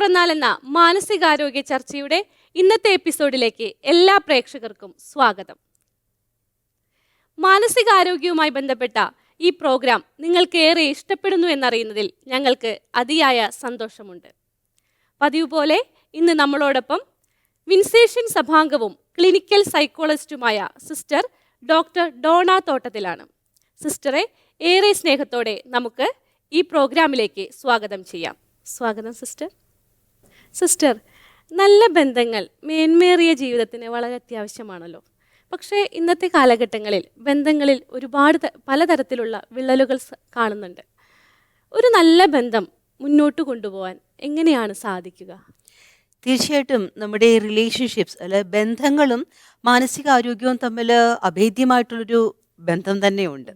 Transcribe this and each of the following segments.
തുറന്നാൽ എന്ന മാനസികാരോഗ്യ ചർച്ചയുടെ ഇന്നത്തെ എപ്പിസോഡിലേക്ക് എല്ലാ പ്രേക്ഷകർക്കും സ്വാഗതം. മാനസികാരോഗ്യവുമായി ബന്ധപ്പെട്ട ഈ പ്രോഗ്രാം നിങ്ങൾക്ക് ഏറെ ഇഷ്ടപ്പെടുന്നു എന്നറിയുന്നതിൽ ഞങ്ങൾക്ക് അതിയായ സന്തോഷമുണ്ട്. പതിവ് പോലെ ഇന്ന് നമ്മളോടൊപ്പം വിൻസേഷ്യൻ സഭാംഗവും ക്ലിനിക്കൽ സൈക്കോളജിസ്റ്റുമായ സിസ്റ്റർ ഡോക്ടർ ഡോണ തോട്ടത്തിലാണ്. സിസ്റ്ററെ ഏറെ സ്നേഹത്തോടെ നമുക്ക് ഈ പ്രോഗ്രാമിലേക്ക് സ്വാഗതം ചെയ്യാം. സ്വാഗതം സിസ്റ്റർ. സിസ്റ്റർ, നല്ല ബന്ധങ്ങൾ മേന്മേറിയ ജീവിതത്തിന് വളരെ അത്യാവശ്യമാണല്ലോ. പക്ഷേ ഇന്നത്തെ കാലഘട്ടങ്ങളിൽ ബന്ധങ്ങളിൽ ഒരുപാട് പലതരത്തിലുള്ള വിള്ളലുകൾ കാണുന്നുണ്ട്. ഒരു നല്ല ബന്ധം മുന്നോട്ട് കൊണ്ടുപോകാൻ എങ്ങനെയാണ് സാധിക്കുക? തീർച്ചയായിട്ടും നമ്മുടെ റിലേഷൻഷിപ്സ് അല്ലെ ബന്ധങ്ങളും മാനസികാരോഗ്യവും തമ്മിൽ അഭേദ്യമായിട്ടുള്ളൊരു ബന്ധം തന്നെയുണ്ട്.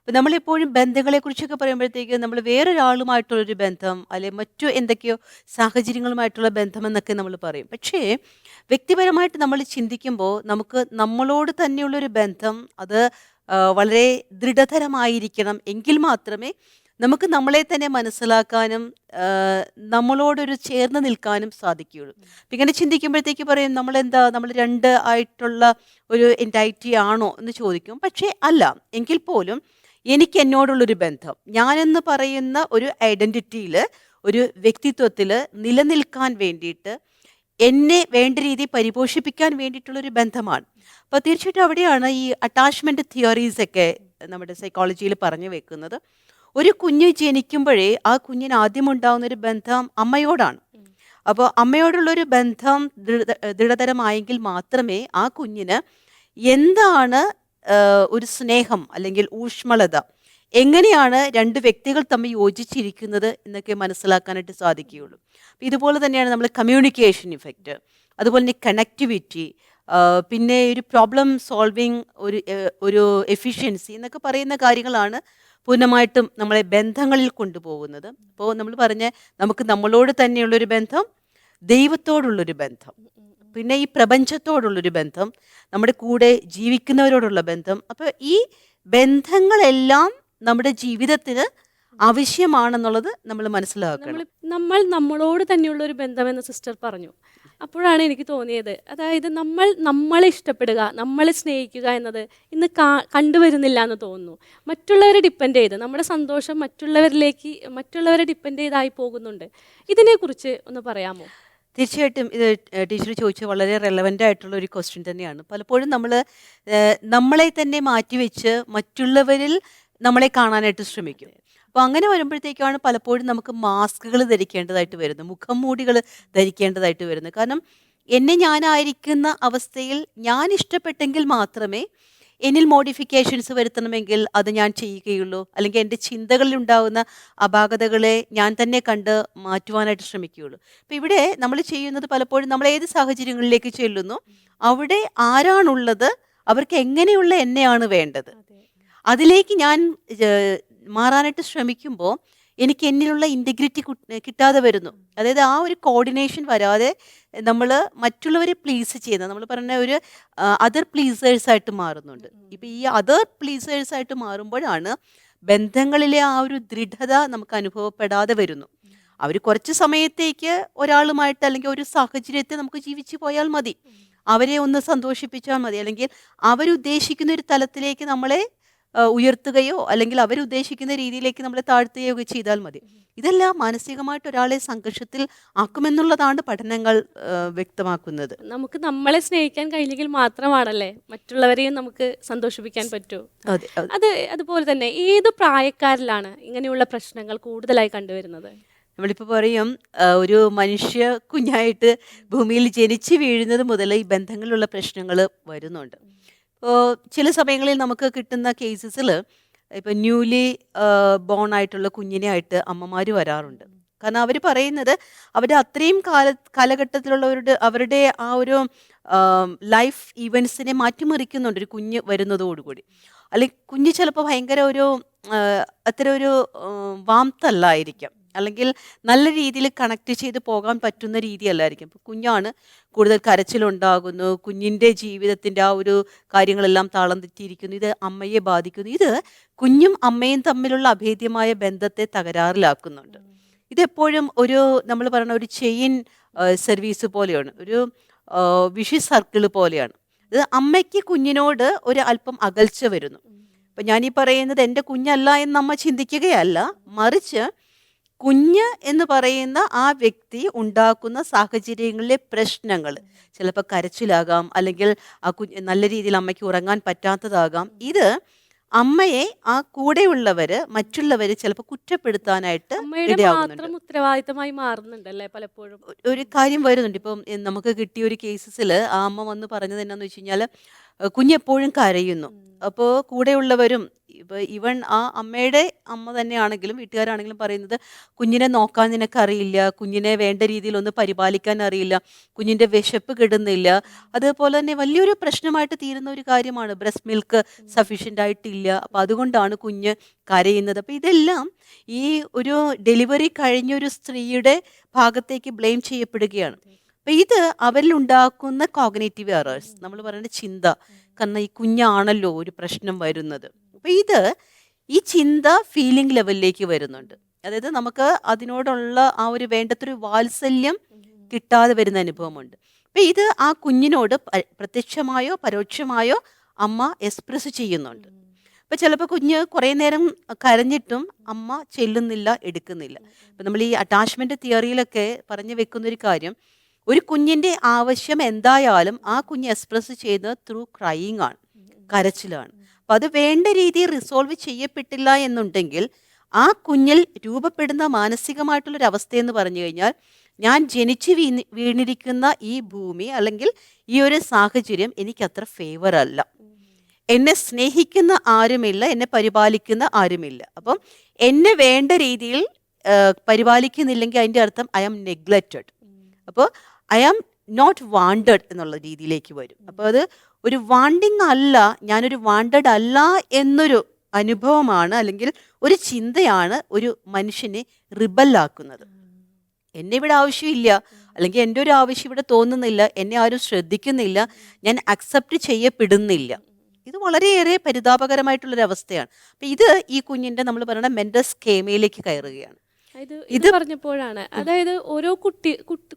അപ്പം നമ്മളെപ്പോഴും ബന്ധങ്ങളെക്കുറിച്ചൊക്കെ പറയുമ്പോഴത്തേക്ക് നമ്മൾ വേറൊരാളുമായിട്ടുള്ളൊരു ബന്ധം അല്ലെ മറ്റു എന്തൊക്കെയോ സാഹചര്യങ്ങളുമായിട്ടുള്ള ബന്ധമെന്നൊക്കെ നമ്മൾ പറയും. പക്ഷേ വ്യക്തിപരമായിട്ട് നമ്മൾ ചിന്തിക്കുമ്പോൾ നമുക്ക് നമ്മളോട് തന്നെയുള്ളൊരു ബന്ധം അത് വളരെ ദൃഢതരമായിരിക്കണം. എങ്കിൽ മാത്രമേ നമുക്ക് നമ്മളെ തന്നെ മനസ്സിലാക്കാനും നമ്മളോടൊരു ചേർന്ന് നിൽക്കാനും സാധിക്കുകയുള്ളൂ. അപ്പം ഇങ്ങനെ ചിന്തിക്കുമ്പോഴത്തേക്ക് പറയും നമ്മൾ രണ്ട് ആയിട്ടുള്ള ഒരു എൻറ്റൈറ്റി ആണോ എന്ന് ചോദിക്കും. പക്ഷേ അല്ല. എങ്കിൽ പോലും എനിക്ക് എന്നോടുള്ളൊരു ബന്ധം, ഞാനെന്ന് പറയുന്ന ഒരു ഐഡൻറ്റിറ്റിയിൽ, ഒരു വ്യക്തിത്വത്തിൽ നിലനിൽക്കാൻ വേണ്ടിയിട്ട് എന്നെ വേണ്ട രീതി പരിപോഷിപ്പിക്കാൻ വേണ്ടിയിട്ടുള്ളൊരു ബന്ധമാണ്. അപ്പോൾ തീർച്ചയായിട്ടും അവിടെയാണ് ഈ അറ്റാച്ച്മെൻറ്റ് തിയറീസൊക്കെ നമ്മുടെ സൈക്കോളജിയിൽ പറഞ്ഞു വെക്കുന്നത്. ഒരു കുഞ്ഞ് ജനിക്കുമ്പോഴേ ആ കുഞ്ഞിന് ആദ്യം ഉണ്ടാകുന്നൊരു ബന്ധം അമ്മയോടാണ്. അപ്പോൾ അമ്മയോടുള്ളൊരു ബന്ധം ദൃഢതരമായെങ്കിൽ മാത്രമേ ആ കുഞ്ഞിന് എന്താണ് ഒരു സ്നേഹം അല്ലെങ്കിൽ ഊഷ്മളത, എങ്ങനെയാണ് രണ്ട് വ്യക്തികൾ തമ്മിൽ യോജിച്ചിരിക്കുന്നത് എന്നൊക്കെ മനസ്സിലാക്കാനായിട്ട് സാധിക്കുകയുള്ളൂ. അപ്പം ഇതുപോലെ തന്നെയാണ് നമ്മൾ കമ്മ്യൂണിക്കേഷൻ ഇഫക്റ്റ്, അതുപോലെ തന്നെ കണക്ടിവിറ്റി, പിന്നെ ഒരു പ്രോബ്ലം സോൾവിങ്, ഒരു എഫിഷ്യൻസി എന്നൊക്കെ പറയുന്ന കാര്യങ്ങളാണ് പൂർണ്ണമായിട്ടും നമ്മളെ ബന്ധങ്ങളിൽ കൊണ്ടുപോകുന്നത്. അപ്പോൾ നമ്മൾ നമുക്ക് നമ്മളോട് തന്നെയുള്ളൊരു ബന്ധം, ദൈവത്തോടുള്ളൊരു ബന്ധം, പിന്നെ ഈ പ്രപഞ്ചത്തോടുള്ളൊരു ബന്ധം, നമ്മുടെ കൂടെ ജീവിക്കുന്നവരോടുള്ള ബന്ധം. അപ്പോൾ ഈ ബന്ധങ്ങളെല്ലാം നമ്മുടെ ജീവിതത്തിന് ആവശ്യമാണെന്നുള്ളത് നമ്മൾ മനസ്സിലാക്കണം. നമ്മൾ നമ്മളോട് തന്നെയുള്ള ഒരു ബന്ധമെന്ന് സിസ്റ്റർ പറഞ്ഞു. അപ്പോഴാണ് എനിക്ക് തോന്നിയത്, അതായത് നമ്മളെ ഇഷ്ടപ്പെടുക, നമ്മളെ സ്നേഹിക്കുക എന്നത് ഇന്ന് കണ്ടുവരുന്നില്ല എന്ന് തോന്നുന്നു. മറ്റുള്ളവരെ ഡിപ്പെൻഡ് ചെയ്ത് നമ്മുടെ സന്തോഷം മറ്റുള്ളവരെ ഡിപ്പെൻഡ് ചെയ്തായി പോകുന്നുണ്ട്. ഇതിനെക്കുറിച്ച് ഒന്ന് പറയാമോ? തീർച്ചയായിട്ടും ഇത് ടീച്ചർ ചോദിച്ച വളരെ റെലവൻ്റ് ആയിട്ടുള്ള ഒരു ക്വസ്റ്റ്യൻ തന്നെയാണ്. പലപ്പോഴും നമ്മളെ തന്നെ മാറ്റിവെച്ച് മറ്റുള്ളവരിൽ നമ്മളെ കാണാനായിട്ട് ശ്രമിക്കും. അപ്പോൾ അങ്ങനെ വരുമ്പോഴത്തേക്കാണ് പലപ്പോഴും നമുക്ക് മാസ്കുകൾ ധരിക്കേണ്ടതായിട്ട് വരുന്നത്, മുഖംമൂടികൾ ധരിക്കേണ്ടതായിട്ട് വരുന്നത്. കാരണം ഞാനായിരിക്കുന്ന അവസ്ഥയിൽ ഞാൻ ഇഷ്ടപ്പെട്ടെങ്കിൽ മാത്രമേ എന്നിൽ മോഡിഫിക്കേഷൻസ് വരുത്തണമെങ്കിൽ അത് ഞാൻ ചെയ്യുകയുള്ളൂ. അല്ലെങ്കിൽ എൻ്റെ ചിന്തകളിൽ ഉണ്ടാകുന്ന അപാകതകളെ ഞാൻ തന്നെ കണ്ട് മാറ്റുവാനായിട്ട് ശ്രമിക്കുകയുള്ളൂ. അപ്പോൾ ഇവിടെ നമ്മൾ ചെയ്യുന്നത് പലപ്പോഴും നമ്മൾ ഏത് സാഹചര്യങ്ങളിലേക്ക് ചെല്ലുന്നു, അവിടെ ആരാണുള്ളത്, അവർക്ക് എങ്ങനെയുള്ള എന്നെയാണ് വേണ്ടത്, അതിലേക്ക് ഞാൻ മാറാനായിട്ട് ശ്രമിക്കുമ്പോൾ എനിക്ക് എന്നിലുള്ള ഇൻറ്റഗ്രിറ്റി കിട്ടാതെ വരുന്നു. അതായത് ആ ഒരു കോർഡിനേഷൻ വരാതെ നമ്മൾ മറ്റുള്ളവരെ പ്ലീസ് ചെയ്യുന്ന, നമ്മൾ പറഞ്ഞ ഒരു അതർ പ്ലീസേഴ്സായിട്ട് മാറുന്നുണ്ട്. ഇപ്പം ഈ അതർ പ്ലീസേഴ്സായിട്ട് മാറുമ്പോഴാണ് ബന്ധങ്ങളിലെ ആ ഒരു ദൃഢത നമുക്ക് അനുഭവപ്പെടാതെ വരുന്നു. അവർ കുറച്ച് സമയത്തേക്ക് ഒരാളുമായിട്ട് അല്ലെങ്കിൽ ഒരു സാഹചര്യത്തെ നമുക്ക് ജീവിച്ചു പോയാൽ മതി, അവരെ ഒന്ന് സന്തോഷിപ്പിച്ചാൽ മതി, അല്ലെങ്കിൽ അവരുദ്ദേശിക്കുന്ന ഒരു തലത്തിലേക്ക് നമ്മളെ ഉയർത്തുകയോ അല്ലെങ്കിൽ അവരുദ്ദേശിക്കുന്ന രീതിയിലേക്ക് നമ്മളെ താഴ്ത്തുകയോ ഒക്കെ ചെയ്താൽ മതി. ഇതെല്ലാം മാനസികമായിട്ട് ഒരാളെ സംഘർഷത്തിൽ ആക്കുമെന്നുള്ളതാണ് പഠനങ്ങൾ വ്യക്തമാക്കുന്നത്. നമുക്ക് നമ്മളെ സ്നേഹിക്കാൻ കഴിഞ്ഞെങ്കിൽ മാത്രമാണല്ലേ മറ്റുള്ളവരെയും നമുക്ക് സന്തോഷിപ്പിക്കാൻ പറ്റൂ. അതുപോലെ തന്നെ ഏത് പ്രായക്കാരിലാണ് ഇങ്ങനെയുള്ള പ്രശ്നങ്ങൾ കൂടുതലായി കണ്ടുവരുന്നത്? നമ്മളിപ്പോൾ പറയും, ഒരു മനുഷ്യ കുഞ്ഞായിട്ട് ഭൂമിയിൽ ജനിച്ചു വീഴുന്നത് മുതൽ ഈ ബന്ധങ്ങളിലുള്ള പ്രശ്നങ്ങൾ വരുന്നുണ്ട്. ചില സമയങ്ങളിൽ നമുക്ക് കിട്ടുന്ന കേസസിൽ ഇപ്പം ന്യൂലി ബോൺ ആയിട്ടുള്ള കുഞ്ഞിനെ ആയിട്ട് അമ്മമാർ വരാറുണ്ട്. കാരണം അവർ പറയുന്നത് അവരുടെ അത്രയും അവരുടെ ആ ഒരു ലൈഫ് ഈവൻസിനെ മാറ്റിമറിക്കുന്നുണ്ട് ഒരു കുഞ്ഞ് വരുന്നതോടുകൂടി. അല്ലെങ്കിൽ കുഞ്ഞ് ചിലപ്പോൾ ഭയങ്കര അത്ര ഒരു വാംതല്ലായിരിക്കാം, അല്ലെങ്കിൽ നല്ല രീതിയിൽ കണക്ട് ചെയ്ത് പോകാൻ പറ്റുന്ന രീതിയല്ലായിരിക്കും. ഇപ്പോൾ കുഞ്ഞാണ്, കൂടുതൽ കരച്ചിലുണ്ടാകുന്നു, കുഞ്ഞിൻ്റെ ജീവിതത്തിൻ്റെ ആ ഒരു കാര്യങ്ങളെല്ലാം താളം തെറ്റിയിരിക്കുന്നു, ഇത് അമ്മയെ ബാധിക്കുന്നു. ഇത് കുഞ്ഞും അമ്മയും തമ്മിലുള്ള അഭേദ്യമായ ബന്ധത്തെ തകരാറിലാക്കുന്നുണ്ട്. ഇതെപ്പോഴും ഒരു നമ്മൾ പറയുന്ന ഒരു ചെയിൻ സർവീസ് പോലെയാണ്, ഒരു വിഷി സർക്കിൾ പോലെയാണ്. ഇത് അമ്മയ്ക്ക് കുഞ്ഞിനോട് ഒരു അല്പം അകൽച്ച വരുന്നു. അപ്പം ഞാനീ പറയുന്നത് എൻ്റെ കുഞ്ഞല്ല എന്ന് അമ്മ ചിന്തിക്കുകയല്ല, മറിച്ച് കുഞ്ഞ് എന്ന് പറയുന്ന ആ വ്യക്തി ഉണ്ടാക്കുന്ന സാഹചര്യങ്ങളിലെ പ്രശ്നങ്ങൾ, ചിലപ്പോൾ കരച്ചിലാകാം, അല്ലെങ്കിൽ ആ കുഞ്ഞ് നല്ല രീതിയിൽ അമ്മയ്ക്ക് ഉറങ്ങാൻ പറ്റാത്തതാകാം. ഇത് അമ്മയെ ആ കൂടെയുള്ളവര് മറ്റുള്ളവര് ചിലപ്പോൾ കുറ്റപ്പെടുത്താനായിട്ട് അമ്മയുടെ ഇടയാകുന്നുണ്ട്. മാത്രം ഉത്തരവാദിത്തമായി മാറുന്നുണ്ടല്ലേ പലപ്പോഴും. ഒരു കാര്യം വരുന്നുണ്ട്. ഇപ്പം നമുക്ക് കിട്ടിയ ഒരു കേസസിൽ ആ അമ്മ വന്ന് പറഞ്ഞത് എന്നാന്ന് വെച്ച് കഴിഞ്ഞാൽ കുഞ്ഞെപ്പോഴും കരയുന്നു. അപ്പോൾ കൂടെയുള്ളവരും ഈവൻ ആ അമ്മയുടെ അമ്മ തന്നെയാണെങ്കിലും വീട്ടുകാരാണെങ്കിലും പറയുന്നത്, കുഞ്ഞിനെ നോക്കാൻ നിനക്കറിയില്ല, കുഞ്ഞിനെ വേണ്ട രീതിയിലൊന്ന് പരിപാലിക്കാൻ അറിയില്ല, കുഞ്ഞിൻ്റെ വിശപ്പ് കെടുന്നില്ല. അതുപോലെ തന്നെ വലിയൊരു പ്രശ്നമായിട്ട് തീരുന്ന ഒരു കാര്യമാണ് ബ്രസ്റ്റ് മിൽക്ക് സഫീഷ്യൻ്റ് ആയിട്ടില്ല, അപ്പോൾ അതുകൊണ്ടാണ് കുഞ്ഞ് കരയുന്നത്. അപ്പോൾ ഇതെല്ലാം ഈ ഒരു ഡെലിവറി കഴിഞ്ഞൊരു സ്ത്രീയുടെ ഭാഗത്തേക്ക് ബ്ലെയിം ചെയ്യപ്പെടുകയാണ്. അപ്പം ഇത് അവരിലുണ്ടാക്കുന്ന കോഗ്നേറ്റീവ് എറേഴ്സ്, നമ്മൾ പറയുന്ന ചിന്ത, കാരണം ഈ കുഞ്ഞാണല്ലോ ഒരു പ്രശ്നം വരുന്നത്. അപ്പം ഈ ചിന്ത ഫീലിംഗ് ലെവലിലേക്ക് വരുന്നുണ്ട്. അതായത് നമുക്ക് അതിനോടുള്ള ആ ഒരു വേണ്ടത്തൊരു വാത്സല്യം കിട്ടാതെ വരുന്ന അനുഭവമുണ്ട്. അപ്പം ഇത് ആ കുഞ്ഞിനോട് പ്രത്യക്ഷമായോ പരോക്ഷമായോ അമ്മ എക്സ്പ്രസ് ചെയ്യുന്നുണ്ട്. അപ്പം ചിലപ്പോൾ കുഞ്ഞ് കുറേ നേരം കരഞ്ഞിട്ടും അമ്മ ചെല്ലുന്നില്ല, എടുക്കുന്നില്ല. അപ്പം നമ്മൾ ഈ അറ്റാച്ച്മെൻറ്റ് തിയറിയിലൊക്കെ പറഞ്ഞു വെക്കുന്നൊരു കാര്യം, ഒരു കുഞ്ഞിൻ്റെ ആവശ്യം എന്തായാലും ആ കുഞ്ഞ് എക്സ്പ്രസ് ചെയ്യുന്നത് ത്രൂ ക്രൈയിങ് ആണ്, കരച്ചിലാണ്. അപ്പം അത് വേണ്ട രീതിയിൽ റിസോൾവ് ചെയ്യപ്പെട്ടില്ല എന്നുണ്ടെങ്കിൽ ആ കുഞ്ഞിൽ രൂപപ്പെടുന്ന മാനസികമായിട്ടുള്ളൊരു അവസ്ഥയെന്ന് പറഞ്ഞു കഴിഞ്ഞാൽ, ഞാൻ ജനിച്ച് വീണിരിക്കുന്ന ഈ ഭൂമി അല്ലെങ്കിൽ ഈ ഒരു സാഹചര്യം എനിക്കത്ര ഫേവർ അല്ല, എന്നെ സ്നേഹിക്കുന്ന ആരുമില്ല, എന്നെ പരിപാലിക്കുന്ന ആരുമില്ല. അപ്പം എന്നെ വേണ്ട രീതിയിൽ പരിപാലിക്കുന്നില്ലെങ്കിൽ അതിൻ്റെ അർത്ഥം ഐ ആം നെഗ്ലക്റ്റഡ്. അപ്പോൾ ഐ ആം നോട്ട് വാണ്ടഡ് എന്നുള്ള രീതിയിലേക്ക് വരും. അപ്പോൾ അത് ഒരു വാണ്ടിങ് അല്ല, ഞാനൊരു വാണ്ടഡ് അല്ല എന്നൊരു അനുഭവമാണ്, അല്ലെങ്കിൽ ഒരു ചിന്തയാണ് ഒരു മനുഷ്യനെ റിബല്ലാക്കുന്നത്. എന്നെ ഇവിടെ ആവശ്യമില്ല, അല്ലെങ്കിൽ എൻ്റെ ഒരു ആവശ്യം ഇവിടെ തോന്നുന്നില്ല, എന്നെ ആരും ശ്രദ്ധിക്കുന്നില്ല, ഞാൻ അക്സെപ്റ്റ് ചെയ്യപ്പെടുന്നില്ല. ഇത് വളരെയേറെ പരിതാപകരമായിട്ടുള്ളൊരു അവസ്ഥയാണ്. അപ്പം ഇത് ഈ കുഞ്ഞിൻ്റെ നമ്മൾ പറയുന്ന മെൻ്റൽ സ്കീമയിലേക്ക് കയറുകയാണ്. ഇത് പറഞ്ഞപ്പോഴാണ്, അതായത് ഓരോ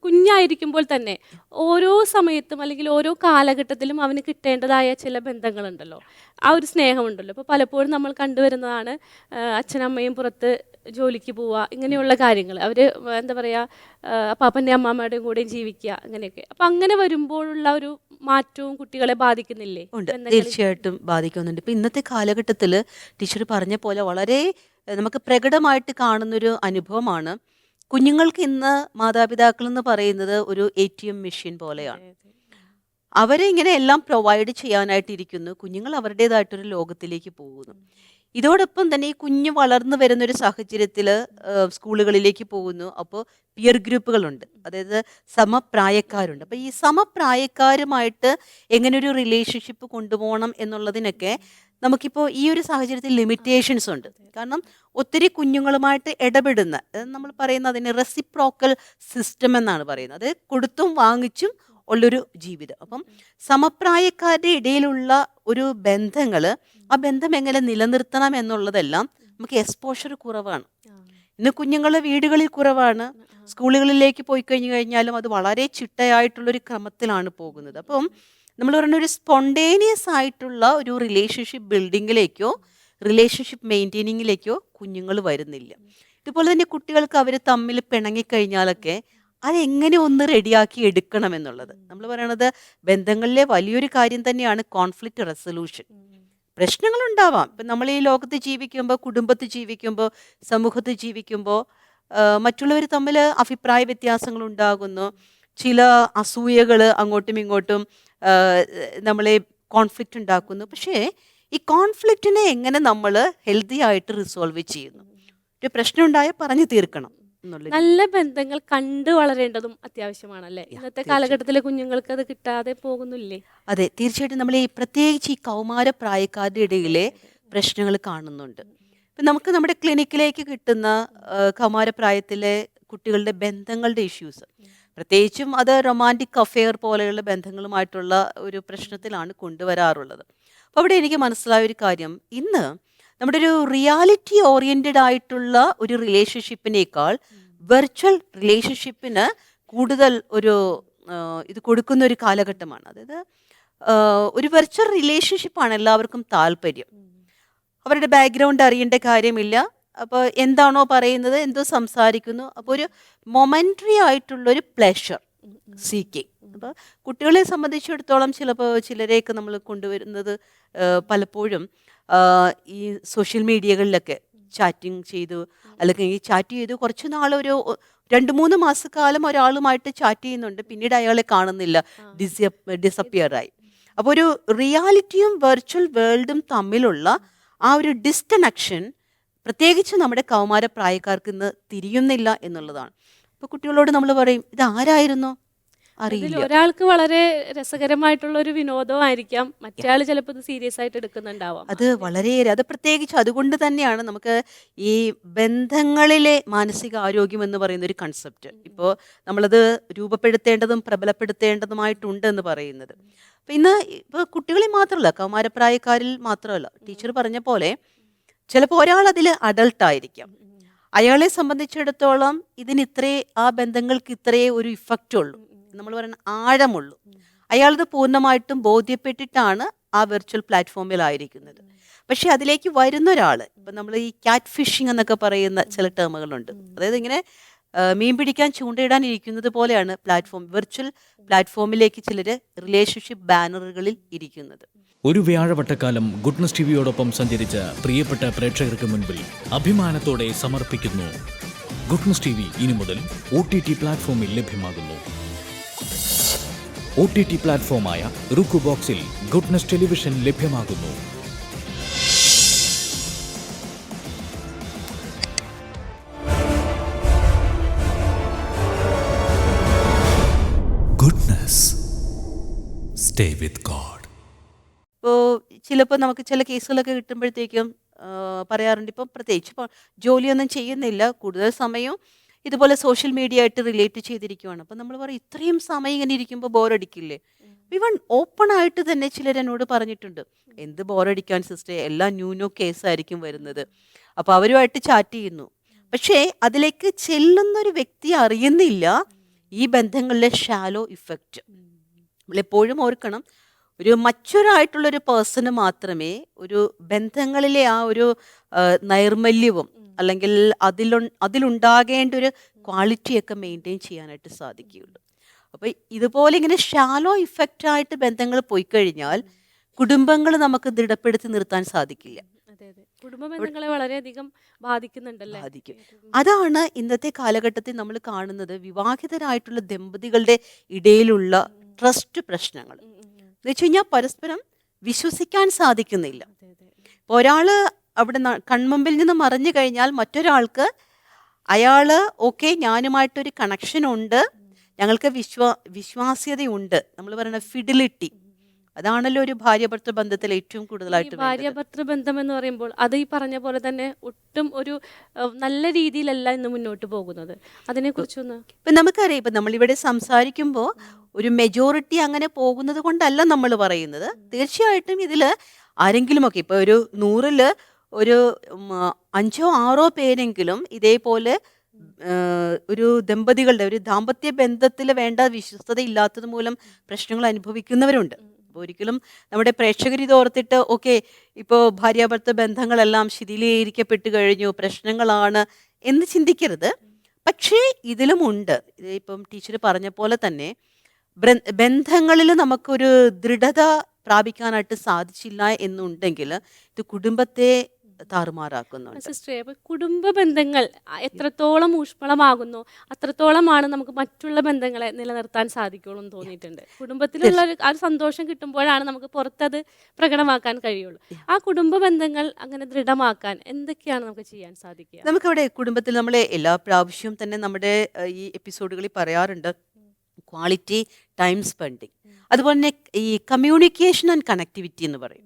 കുഞ്ഞായിരിക്കുമ്പോൾ തന്നെ ഓരോ സമയത്തും അല്ലെങ്കിൽ ഓരോ കാലഘട്ടത്തിലും അവന് കിട്ടേണ്ടതായ ചില ബന്ധങ്ങളുണ്ടല്ലോ, ആ ഒരു സ്നേഹമുണ്ടല്ലോ. അപ്പോൾ പലപ്പോഴും നമ്മൾ കണ്ടുവരുന്നതാണ് അച്ഛനമ്മയും പുറത്ത് ജോലിക്ക് പോവുക, ഇങ്ങനെയുള്ള കാര്യങ്ങൾ. അവർ എന്താ പറയുക, പാപ്പൻ്റെ അമ്മാമ്മയുടെയും കൂടെയും ജീവിക്കുക, അങ്ങനെയൊക്കെ. അപ്പം അങ്ങനെ വരുമ്പോഴുള്ള ഒരു മാറ്റവും കുട്ടികളെ ബാധിക്കുന്നില്ലേ? ഉണ്ട്, തീർച്ചയായിട്ടും ബാധിക്കുന്നുണ്ട്. ഇപ്പം ഇന്നത്തെ കാലഘട്ടത്തിൽ ടീച്ചർ പറഞ്ഞ പോലെ വളരെ നമുക്ക് പ്രകടമായിട്ട് കാണുന്നൊരു അനുഭവമാണ്. കുഞ്ഞുങ്ങൾക്ക് ഇന്ന് മാതാപിതാക്കൾ എന്ന് പറയുന്നത് ഒരു ATM മെഷീൻ പോലെയാണ്. അവരെ ഇങ്ങനെ എല്ലാം പ്രൊവൈഡ് ചെയ്യാനായിട്ടിരിക്കുന്നു, കുഞ്ഞുങ്ങൾ അവരുടേതായിട്ടൊരു ലോകത്തിലേക്ക് പോകുന്നു. ഇതോടൊപ്പം തന്നെ ഈ കുഞ്ഞ് വളർന്നു വരുന്നൊരു സാഹചര്യത്തിൽ സ്കൂളുകളിലേക്ക് പോകുന്നു. അപ്പോൾ പിയർ ഗ്രൂപ്പുകളുണ്ട്, അതായത് സമപ്രായക്കാരുണ്ട്. അപ്പോൾ ഈ സമപ്രായക്കാരുമായിട്ട് എങ്ങനെ ഒരു റിലേഷൻഷിപ്പ് കൊണ്ടുപോകണം എന്നുള്ളതിനൊക്കെ നമുക്കിപ്പോൾ ഈ ഒരു സാഹചര്യത്തിൽ ലിമിറ്റേഷൻസ് ഉണ്ട്. കാരണം ഒത്തിരി കുഞ്ഞുങ്ങളുമായിട്ട് ഇടപെടുന്ന, നമ്മൾ പറയുന്ന അതിന് റെസിപ്രോക്കൽ സിസ്റ്റം എന്നാണ് പറയുന്നത്, അത് കൊടുത്തും വാങ്ങിച്ചും ഉള്ളൊരു ജീവിതം. അപ്പം സമപ്രായക്കാരുടെ ഇടയിലുള്ള ഒരു ബന്ധങ്ങൾ, ആ ബന്ധം എങ്ങനെ നിലനിർത്തണം എന്നുള്ളതെല്ലാം നമുക്ക് എക്സ്പോഷർ കുറവാണ്. ഇന്ന് കുഞ്ഞുങ്ങൾ വീടുകളിൽ കുറവാണ്, സ്കൂളുകളിലേക്ക് പോയി കഴിഞ്ഞു കഴിഞ്ഞാലും അത് വളരെ ചിട്ടയായിട്ടുള്ളൊരു ക്രമത്തിലാണ് പോകുന്നത്. അപ്പം നമ്മൾ പറയുന്ന ഒരു സ്പോണ്ടേനിയസ് ആയിട്ടുള്ള ഒരു റിലേഷൻഷിപ്പ് ബിൽഡിങ്ങിലേക്കോ റിലേഷൻഷിപ്പ് മെയിൻറ്റെയിനിങ്ങിലേക്കോ കുഞ്ഞുങ്ങൾ വരുന്നില്ല. ഇതുപോലെ തന്നെ കുട്ടികൾക്ക് അവർ തമ്മിൽ പിണങ്ങിക്കഴിഞ്ഞാലൊക്കെ അതെങ്ങനെ ഒന്ന് റെഡിയാക്കി എടുക്കണം എന്നുള്ളത്, നമ്മൾ പറയണത് ബന്ധങ്ങളിലെ വലിയൊരു കാര്യം തന്നെയാണ് കോൺഫ്ലിക്റ്റ് റെസൊല്യൂഷൻ. പ്രശ്നങ്ങളുണ്ടാവാം. ഇപ്പം നമ്മൾ ഈ ലോകത്ത് ജീവിക്കുമ്പോൾ, കുടുംബത്തിൽ ജീവിക്കുമ്പോൾ, സമൂഹത്തിൽ ജീവിക്കുമ്പോൾ മറ്റുള്ളവർ തമ്മിൽ അഭിപ്രായ വ്യത്യാസങ്ങൾ ഉണ്ടാകുന്നു, ചില അസൂയകൾ അങ്ങോട്ടും ഇങ്ങോട്ടും നമ്മളെ കോൺഫ്ലിക്റ്റ് ഉണ്ടാക്കുന്നു. പക്ഷേ ഈ കോൺഫ്ലിക്റ്റിനെ എങ്ങനെ നമ്മൾ ഹെൽത്തി ആയിട്ട് റിസോൾവ് ചെയ്യുന്നു? ഒരു പ്രശ്നം ഉണ്ടായാൽ പറഞ്ഞു തീർക്കണം. നല്ല ബന്ധങ്ങൾ കണ്ടു വളരേണ്ടതും അത്യാവശ്യമാണല്ലേ? ഇന്നത്തെ കാലഘട്ടത്തിലെ കുഞ്ഞുങ്ങൾക്ക് അത് കിട്ടാതെ പോകുന്നില്ലേ? അതെ, തീർച്ചയായിട്ടും. നമ്മൾ ഈ പ്രത്യേകിച്ച് ഈ കൗമാര പ്രായക്കാരുടെ ഇടയിലെ പ്രശ്നങ്ങൾ കാണുന്നുണ്ട്. ഇപ്പം നമുക്ക് നമ്മുടെ ക്ലിനിക്കിലേക്ക് കിട്ടുന്ന കൗമാരപ്രായത്തിലെ കുട്ടികളുടെ ബന്ധങ്ങളുടെ ഇഷ്യൂസ്, പ്രത്യേകിച്ചും അത് റൊമാൻറ്റിക് അഫെയർ പോലെയുള്ള ബന്ധങ്ങളുമായിട്ടുള്ള ഒരു പ്രശ്നത്തിലാണ് കൊണ്ടുവരാറുള്ളത്. അപ്പോൾ അവിടെ എനിക്ക് മനസ്സിലായ ഒരു കാര്യം, ഇന്ന് നമ്മുടെ ഒരു റിയാലിറ്റി ഓറിയൻറ്റഡ് ആയിട്ടുള്ള ഒരു റിലേഷൻഷിപ്പിനേക്കാൾ വെർച്വൽ റിലേഷൻഷിപ്പിന് കൂടുതൽ ഒരു ഇത് കൊടുക്കുന്ന ഒരു കാലഘട്ടമാണ്. അതായത് ഒരു വെർച്വൽ റിലേഷൻഷിപ്പാണ് എല്ലാവർക്കും താല്പര്യം. അവരുടെ ബാക്ക്ഗ്രൗണ്ട് അറിയേണ്ട കാര്യമില്ല. അപ്പോൾ എന്താണോ പറയുന്നത്, എന്തോ സംസാരിക്കുന്നു, അപ്പോൾ ഒരു മൊമെൻ്ററി ആയിട്ടുള്ളൊരു പ്ലഷർ സീക്കിങ്. അപ്പോൾ കുട്ടികളെ സംബന്ധിച്ചിടത്തോളം ചിലപ്പോൾ ചിലരെയൊക്കെ നമ്മൾ കൊണ്ടുവരുന്നത് പലപ്പോഴും ഈ സോഷ്യൽ മീഡിയകളിലൊക്കെ ചാറ്റിങ് ചെയ്തു, അല്ലെങ്കിൽ ഈ ചാറ്റ് ചെയ്തു കുറച്ച് നാൾ ഒരു 2-3 മാസക്കാലം ഒരാളുമായിട്ട് ചാറ്റ് ചെയ്യുന്നുണ്ട്, പിന്നീട് അയാളെ കാണുന്നില്ല, ഡിസപ്പിയറായി. അപ്പോൾ ഒരു റിയാലിറ്റിയും വെർച്വൽ വേൾഡും തമ്മിലുള്ള ആ ഒരു ഡിസ്കണക്ഷൻ പ്രത്യേകിച്ച് നമ്മുടെ കൗമാര പ്രായക്കാർക്ക് ഇന്ന് തിരിയുന്നില്ല എന്നുള്ളതാണ്. അപ്പോൾ കുട്ടികളോട് നമ്മൾ പറയും, ഇത് ആരായിരുന്നു അതിൽ അറിയില്ല. ഒരാൾക്ക് വളരെ രസകരമായിട്ടുള്ള ഒരു വിനോദമായിരിക്കാം, മറ്റേ ആൾ ചിലപ്പോൾ ഇത് സീരിയസ് ആയിട്ട് എടുക്കുന്നുണ്ടാവാം. അത് വളരെയേറെ, അത് പ്രത്യേകിച്ച് അതുകൊണ്ട് തന്നെയാണ് നമുക്ക് ഈ ബന്ധങ്ങളിലെ മാനസിക ആരോഗ്യം എന്ന് പറയുന്ന ഒരു കൺസെപ്റ്റ് ഇപ്പോൾ നമ്മളത് രൂപപ്പെടുത്തേണ്ടതും പ്രബലപ്പെടുത്തേണ്ടതുമായിട്ടുണ്ട് എന്ന് പറയുന്നത്. അപ്പം ഇന്ന് ഇപ്പോൾ കുട്ടികളിൽ മാത്രമല്ല, കൗമാരപ്രായക്കാരിൽ മാത്രമല്ല, ടീച്ചർ പറഞ്ഞ പോലെ ചിലപ്പോൾ ഒരാൾ അതിൽ അഡൾട്ടായിരിക്കാം, അയാളെ സംബന്ധിച്ചിടത്തോളം ഇതിന് ഇത്രേ, ആ ബന്ധങ്ങൾക്ക് ഇത്രേ ഒരു ഇഫക്റ്റ് ഉള്ളൂ, നമ്മൾ പറയുന്ന ആഴമുള്ളൂ. അയാളത് പൂർണ്ണമായിട്ടും ബോധ്യപ്പെട്ടിട്ടാണ് ആ വെർച്വൽ പ്ലാറ്റ്ഫോമിലായിരിക്കുന്നത്. പക്ഷെ അതിലേക്ക് വരുന്ന ഒരാൾ, ഇപ്പം നമ്മൾ ഈ ക്യാറ്റ് ഫിഷിംഗ് എന്നൊക്കെ പറയുന്ന ചില ടേമുകളുണ്ട്. അതായത് ഇങ്ങനെ മീൻ പിടിക്കാൻ ചൂണ്ടയിടാൻ ഇരിക്കുന്നത് പോലെയാണ് വെർച്വൽ പ്ലാറ്റ്ഫോമിലേക്ക് ചിലർ റിലേഷൻഷിപ്പ് ബാനറുകളിൽ ഇരിക്കുന്നത്. ഒരു വ്യാഴവട്ടക്കാലം ഗുഡ്നസ് ടിവിയോടൊപ്പം സഞ്ചരിച്ച പ്രിയപ്പെട്ട പ്രേക്ഷകർക്ക് മുൻപിൽ അഭിമാനത്തോടെ സമർപ്പിക്കുന്നു. ഗുഡ്നസ് ടിവി ഇനി മുതൽ OTT പ്ലാറ്റ്ഫോമിൽ ലഭ്യമാകുന്നു. OTT പ്ലാറ്റ്ഫോമായ റുക്കു ബോക്സിൽ ഗുഡ്നസ് ടെലിവിഷൻ ലഭ്യമാകുന്നു. Goodness. Stay with God. ഇപ്പോൾ ചിലപ്പോൾ നമുക്ക് ചില കേസുകളൊക്കെ കിട്ടുമ്പോഴത്തേക്കും പറയാറുണ്ട്, ഇപ്പം പ്രത്യേകിച്ച് ഇപ്പോൾ ജോലിയൊന്നും ചെയ്യുന്നില്ല, കൂടുതൽ സമയവും ഇതുപോലെ സോഷ്യൽ മീഡിയ ആയിട്ട് റിലേറ്റ് ചെയ്തിരിക്കുവാണ്. അപ്പം നമ്മൾ പറയും, ഇത്രയും സമയം ഇങ്ങനെ ഇരിക്കുമ്പോൾ ബോറടിക്കില്ലേ? ഇവൺ ഓപ്പൺ ആയിട്ട് തന്നെ ചിലർ എന്നോട് പറഞ്ഞിട്ടുണ്ട്, എന്ത് ബോറടിക്കാൻ സിസ്റ്റർ, എല്ലാം ന്യൂനോ കേസായിരിക്കും വരുന്നത്. അപ്പോൾ അവരുമായിട്ട് ചാറ്റ് ചെയ്യുന്നു, പക്ഷേ അതിലേക്ക് ചെല്ലുന്നൊരു വ്യക്തി അറിയുന്നില്ല ഈ ബന്ധങ്ങളിലെ ഷാലോ ഇഫക്റ്റ്. നമ്മളെപ്പോഴും ഓർക്കണം, ഒരു മച്ചുറായിട്ടുള്ളൊരു പേഴ്സണ് മാത്രമേ ഒരു ബന്ധങ്ങളിലെ ആ ഒരു നൈർമല്യവും അല്ലെങ്കിൽ അതിലുണ്ടാകേണ്ട ഒരു ക്വാളിറ്റിയൊക്കെ മെയിൻറ്റെയിൻ ചെയ്യാനായിട്ട് സാധിക്കുകയുള്ളൂ. അപ്പോൾ ഇതുപോലെ ഇങ്ങനെ ഷാലോ ഇഫക്റ്റായിട്ട് ബന്ധങ്ങൾ പോയി കഴിഞ്ഞാൽ കുടുംബങ്ങൾ നമുക്ക് ദൃഢപ്പെടുത്തി നിർത്താൻ സാധിക്കില്ല. അതെ അതെ, കുടുംബ ബന്ധങ്ങളെ വളരെയധികം ബാധിക്കുന്നുണ്ടല്ലേ? ബാധിക്കും. അതാണ് ഇന്നത്തെ കാലഘട്ടത്തിൽ നമ്മൾ കാണുന്നത്, വിവാഹിതരായിട്ടുള്ള ദമ്പതികളുടെ ഇടയിലുള്ള ട്രസ്റ്റ് പ്രശ്നങ്ങൾ. എന്ന് വെച്ച് കഴിഞ്ഞാൽ പരസ്പരം വിശ്വസിക്കാൻ സാധിക്കുന്നില്ല. ഇപ്പോൾ ഒരാൾ അവിടെ കൺമുമ്പിൽ നിന്ന് മറിഞ്ഞു കഴിഞ്ഞാൽ മറ്റൊരാൾക്ക് അയാൾ ഓക്കെ, ഞാനുമായിട്ടൊരു കണക്ഷൻ ഉണ്ട്, ഞങ്ങൾക്ക് വിശ്വാസ്യതയുണ്ട്, നമ്മൾ പറയുന്ന ഫിഡിലിറ്റി. അതാണല്ലോ ഒരു ഭാര്യ ഭർത്തൃ ബന്ധത്തിൽ ഏറ്റവും കൂടുതലായിട്ട് ഭാര്യ ഭർത്തൃ ബന്ധം എന്ന് പറയുമ്പോൾ അത് ഈ പറഞ്ഞ പോലെ തന്നെ ഒട്ടും ഒരു നല്ല രീതിയിലല്ല ഇന്ന് മുന്നോട്ട് പോകുന്നത്. അതിനെക്കുറിച്ചൊന്ന് ഇപ്പം നമുക്കറിയാം, ഇപ്പം നമ്മളിവിടെ സംസാരിക്കുമ്പോൾ ഒരു മെജോറിറ്റി അങ്ങനെ പോകുന്നത് കൊണ്ടല്ല നമ്മൾ പറയുന്നത്. തീർച്ചയായിട്ടും ഇതിൽ ആരെങ്കിലുമൊക്കെ ഇപ്പോൾ ഒരു 100-ൽ ഒരു 5-6 പേരെങ്കിലും ഇതേപോലെ ഒരു ദമ്പതികളുടെ ഒരു ദാമ്പത്യ ബന്ധത്തിൽ വേണ്ട വിശ്വസ്തത ഇല്ലാത്തത് മൂലം പ്രശ്നങ്ങൾ അനുഭവിക്കുന്നവരുണ്ട്. അപ്പോൾ ഒരിക്കലും നമ്മുടെ പ്രേക്ഷകർ ഇത് ഓർത്തിട്ട് ഓക്കെ, ഇപ്പോൾ ഭാര്യാഭർത്തൃ ബന്ധങ്ങളെല്ലാം ശിഥിലീകരിക്കപ്പെട്ട് കഴിഞ്ഞു, പ്രശ്നങ്ങളാണ് എന്ന് ചിന്തിക്കരുത്. പക്ഷേ ഇതിലുമുണ്ട്, ഇപ്പം ടീച്ചർ പറഞ്ഞ പോലെ തന്നെ ബന്ധങ്ങളിൽ നമുക്കൊരു ദൃഢത പ്രാപിക്കാനായിട്ട് സാധിച്ചില്ല എന്നുണ്ടെങ്കിൽ ഇത് കുടുംബത്തെ താറുമാറാക്കുന്നുണ്ട്. സിസ്റ്ററെ, അപ്പോൾ കുടുംബ ബന്ധങ്ങൾ എത്രത്തോളം ഊഷ്മളമാകുന്നു അത്രത്തോളമാണ് നമുക്ക് മറ്റുള്ള ബന്ധങ്ങളെ നിലനിർത്താൻ സാധിക്കുള്ളൂ എന്ന് തോന്നിയിട്ടുണ്ട്. കുടുംബത്തിലുള്ള ആ ഒരു സന്തോഷം കിട്ടുമ്പോഴാണ് നമുക്ക് പുറത്തത് പ്രകടമാക്കാൻ കഴിയുള്ളൂ. ആ കുടുംബ ബന്ധങ്ങൾ അങ്ങനെ ദൃഢമാക്കാൻ എന്തൊക്കെയാണ് നമുക്ക് ചെയ്യാൻ സാധിക്കുക? നമുക്കവിടെ കുടുംബത്തിൽ നമ്മൾ എല്ലാ പ്രാവശ്യവും തന്നെ നമ്മുടെ ഈ എപ്പിസോഡുകളിൽ പറയാറുണ്ട്, ക്വാളിറ്റി ടൈം സ്പെൻഡിങ്, അതുപോലെ തന്നെ ഈ കമ്മ്യൂണിക്കേഷൻ ആൻഡ് കണക്ടിവിറ്റി എന്ന് പറയും.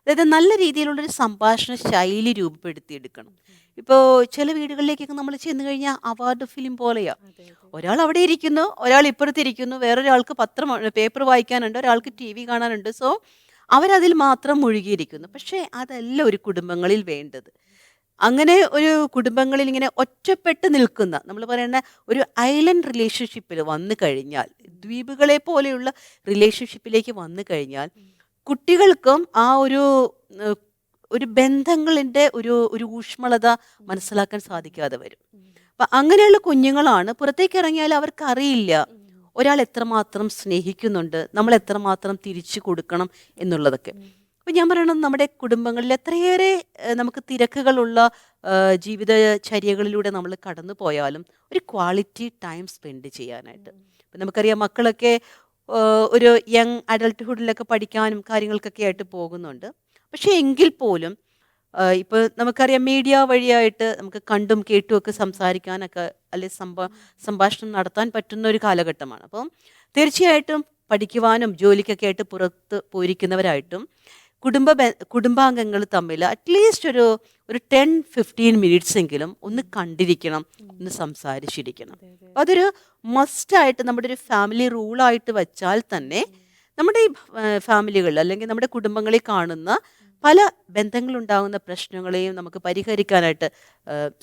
അതായത് നല്ല രീതിയിലുള്ളൊരു സംഭാഷണ ശൈലി രൂപപ്പെടുത്തിയെടുക്കണം. ഇപ്പോൾ ചില വീടുകളിലേക്കൊക്കെ നമ്മൾ ചെന്ന് കഴിഞ്ഞാൽ അവാർഡ് ഫിലിം പോലെയാണ്. ഒരാൾ അവിടെ ഇരിക്കുന്നു, ഒരാൾ ഇപ്പുറത്തിരിക്കുന്നു, വേറൊരാൾക്ക് പേപ്പർ വായിക്കാനുണ്ട്, ഒരാൾക്ക് TV കാണാനുണ്ട്. അവരതിൽ മാത്രം മുഴുകിയിരിക്കുന്നു. പക്ഷേ അതല്ല ഒരു കുടുംബങ്ങളിൽ വേണ്ടത്. അങ്ങനെ ഒരു കുടുംബങ്ങളിൽ ഇങ്ങനെ ഒറ്റപ്പെട്ട് നിൽക്കുന്ന, നമ്മൾ പറയുന്ന ഒരു ഐലൻഡ് റിലേഷൻഷിപ്പിൽ വന്നു കഴിഞ്ഞാൽ, ദ്വീപുകളെ പോലെയുള്ള റിലേഷൻഷിപ്പിലേക്ക് വന്നു കഴിഞ്ഞാൽ കുട്ടികൾക്കും ആ ഏഹ്, ഒരു ബന്ധങ്ങളിൻ്റെ ഒരു ഊഷ്മളത മനസ്സിലാക്കാൻ സാധിക്കാതെ വരും. അപ്പം അങ്ങനെയുള്ള കുഞ്ഞുങ്ങളാണ് പുറത്തേക്ക് ഇറങ്ങിയാൽ അവർക്കറിയില്ല ഒരാൾ എത്രമാത്രം സ്നേഹിക്കുന്നുണ്ട്, നമ്മൾ എത്രമാത്രം തിരിച്ചു കൊടുക്കണം എന്നുള്ളതൊക്കെ. അപ്പം ഞാൻ പറയണത് നമ്മുടെ കുടുംബങ്ങളിൽ എത്രയേറെ നമുക്ക് തിരക്കുകളുള്ള ജീവിതചര്യകളിലൂടെ നമ്മൾ കടന്നു പോയാലും ഒരു ക്വാളിറ്റി ടൈം സ്പെൻഡ് ചെയ്യാനായിട്ട്. ഇപ്പം നമുക്കറിയാം മക്കളൊക്കെ ഒരു യങ് അഡൾട്ട്ഹുഡിലൊക്കെ പഠിക്കാനും കാര്യങ്ങൾക്കൊക്കെ ആയിട്ട് പോകുന്നുണ്ട്. പക്ഷേ എങ്കിൽ പോലും ഇപ്പോൾ നമുക്കറിയാം മീഡിയ വഴിയായിട്ട് നമുക്ക് കണ്ടും കേട്ടും ഒക്കെ സംസാരിക്കാനൊക്കെ അല്ലെ സംഭാഷണം നടത്താൻ പറ്റുന്ന ഒരു കാലഘട്ടമാണ്. അപ്പം തീർച്ചയായിട്ടും പഠിക്കുവാനും ജോലിക്കൊക്കെ ആയിട്ട് പുറത്ത് പോയിരിക്കുന്നവരായിട്ടും കുടുംബാംഗങ്ങൾ തമ്മിൽ അറ്റ്ലീസ്റ്റ് ഒരു 10-15 മിനിറ്റ്സ് എങ്കിലും ഒന്ന് കണ്ടിരിക്കണം, ഒന്ന് സംസാരിച്ചിരിക്കണം. അപ്പം അതൊരു മസ്റ്റായിട്ട് നമ്മുടെ ഒരു ഫാമിലി റൂളായിട്ട് വെച്ചാൽ തന്നെ നമ്മുടെ ഈ ഫാമിലികളിൽ അല്ലെങ്കിൽ നമ്മുടെ കുടുംബങ്ങളിൽ കാണുന്ന പല ബന്ധങ്ങളുണ്ടാകുന്ന പ്രശ്നങ്ങളെയും നമുക്ക് പരിഹരിക്കാനായിട്ട്